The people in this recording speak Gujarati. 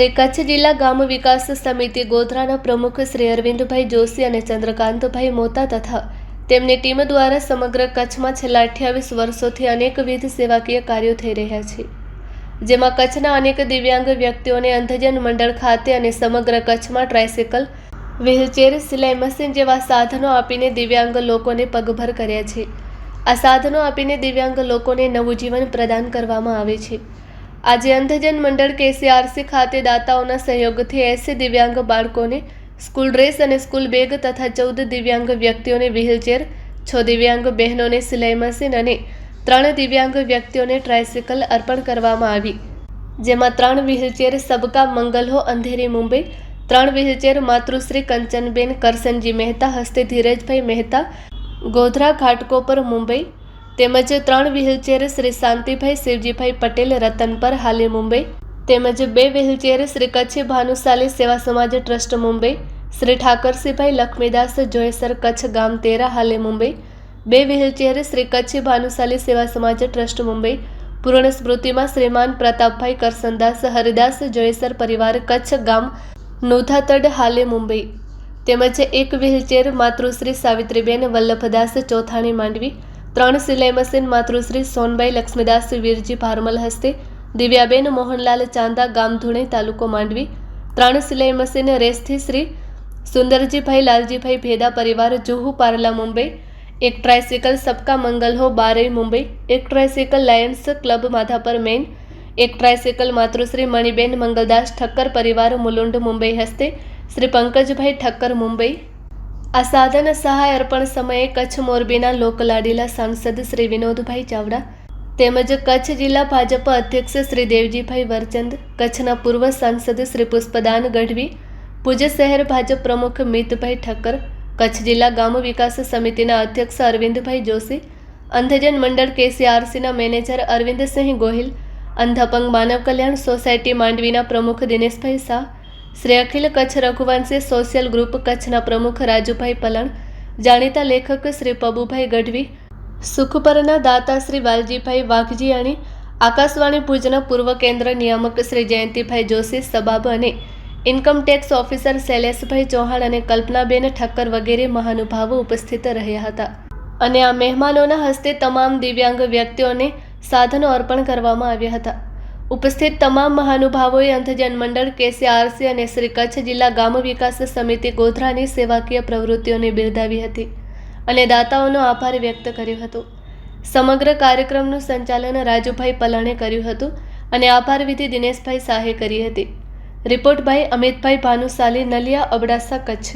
શ્રી કચ્છ જિલ્લા ગામ વિકાસ સમિતિ ગોધરાના પ્રમુખ શ્રી અરવિંદભાઈ જોશી અને ચંદ્રકાંતભાઈ મોતા તથા તેમની ટીમ દ્વારા સમગ્ર કચ્છમાં છેલ્લા 28 વર્ષોથી અનેકવિધ સેવાકીય કાર્યો થઈ રહ્યા છે, જેમાં કચ્છના અનેક દિવ્યાંગ વ્યક્તિઓને અંધજન મંડળ ખાતે અને સમગ્ર કચ્છમાં ટ્રાયસિકલ, વ્હીલચેર, સિલાઈ મશીન જેવા સાધનો આપીને દિવ્યાંગ લોકોને પગભર કર્યા છે। આ સાધનો આપીને દિવ્યાંગ લોકોને નવું જીવન પ્રદાન કરવામાં આવે છે। આજે અંધજન મંડળ KCRC ખાતે દાતાઓના સહયોગથી 80 દિવ્યાંગ બાળકોને સ્કૂલ ડ્રેસ અને સ્કૂલ બેગ તથા 14 દિવ્યાંગ વ્યક્તિઓને વ્હીલચેર, 6 દિવ્યાંગ બહેનોને સિલાઈ મશીન અને 3 દિવ્યાંગ વ્યક્તિઓને ટ્રાયસિકલ અર્પણ કરવામાં આવી, જેમાં 3 વ્હીલચેર સબકા મંગલ હો અંધેરી મુંબઈ, 3 વ્હીલચેર માતૃશ્રી કંચનબેન કરસનજી મહેતા હસ્તે ધીરજભાઈ મહેતા ગોધરા ઘાટકોપર મુંબઈ તેમજ 3 વ્હીલચેર શ્રી શાંતિભાઈ શિવજીભાઈ પટેલ રતનપર હાલે મુંબઈ તેમજ 2 વ્હીલચેર શ્રી કચ્છી ભાનુશાલી સેવા સમાજ ટ્રસ્ટ મુંબઈ શ્રી ઠાકરસિંહભાઈ લક્ષ્મીદાસ જોયસર કચ્છ ગામ તેરા હાલે મુંબઈ, 2 વ્હીલચેર શ્રી કચ્છી ભાનુશાલી સેવા સમાજ ટ્રસ્ટ મુંબઈ પૂર્ણ સ્મૃતિમાં શ્રીમાન પ્રતાપભાઈ કરસનદાસ હરિદાસ જોયસર પરિવાર કચ્છ ગામ નોધાતડ હાલે મુંબઈ તેમજ 1 વ્હીલચેર માતૃશ્રી સાવિત્રીબેન વલ્લભદાસ ચોથાણી માંડવી, 3 સિલાઈ મશીન માતૃશ્રી સોનબાઈ લક્ષ્મીદાસ વીરજી ભારમલ હસ્તે દિવ્યાબેન મોહનલાલ ચાંદા ગામ ધુણે તાલુકો માંડવી, 3 સિલાઈ મશીન રેસથી શ્રી સુંદરજીભાઈ લાલજીભાઈ ભેદા પરિવાર Juhu Parla Mumbai, 1 tricycle Sabka Mangal Ho Barai Mumbai, 1 tricycle Lions Club Madhapar main, 1 tricycle Matrushri Maniben Mangaldas Thakkar પરિવાર મુલુંડ મુંબઈ હસ્તે શ્રી પંકજભાઈ ઠક્કર મુંબઈ। આ સાધન સહાય અર્પણ સમયે કચ્છ મોરબીના લોકલાડીલા સાંસદ શ્રી વિનોદભાઈ ચાવડા તેમજ કચ્છ જિલ્લા ભાજપ અધ્યક્ષ શ્રી દેવજીભાઈ વરચંદ, કચ્છના પૂર્વ સાંસદ શ્રી પુષ્પદાન ગઢવી, પૂજ્ય શહેર ભાજપ પ્રમુખ મિતભાઈ ઠક્કર, કચ્છ જિલ્લા ગામ વિકાસ સમિતિના અધ્યક્ષ અરવિંદભાઈ જોશી, અંધજન મંડળ KCRCના મેનેજર અરવિંદસિંહ ગોહિલ, અંધ અપંગ માનવ કલ્યાણ સોસાયટી માંડવીના પ્રમુખ દિનેશભાઈ શાહ, શ્રી અખિલ કચ્છ રઘુવંશી સોશિયલ ગ્રુપ કચ્છના પ્રમુખ રાજુભાઈ પલણ, જાણીતા લેખક શ્રી પબુભાઈ ગઢવી, સુખપરના દાતા શ્રી વાલજીભાઈ વાઘજીયાણી, આકાશવાણી ભુજના પૂર્વ કેન્દ્ર નિયામક શ્રી જયંતિભાઈ જોશી સબાબ અને ઇન્કમટેક્સ ઓફિસર શૈલેષભાઈ ચૌહાણ અને કલ્પનાબેન ઠક્કર વગેરે મહાનુભાવો ઉપસ્થિત રહ્યા હતા અને આ મહેમાનોના હસ્તે તમામ દિવ્યાંગ વ્યક્તિઓને સાધનો અર્પણ કરવામાં આવ્યા હતા। ઉપસ્થિત તમામ મહાનુભાવોએ અંધજન મંડળ KCRC અને શ્રી કચ્છ જિલ્લા ગામ વિકાસ સમિતિ ગોધરાની સેવાકીય પ્રવૃત્તિઓને બિરદાવી હતી અને દાતાઓનો આભાર વ્યક્ત કર્યો હતો। સમગ્ર કાર્યક્રમનું સંચાલન રાજુભાઈ પલણે કર્યું હતું અને આભાર વિધિ દિનેશભાઈ શાહે કરી હતી। રિપોર્ટ બાય અમિતભાઈ ભાનુશાલી, નલિયા, અબડાસા, કચ્છ।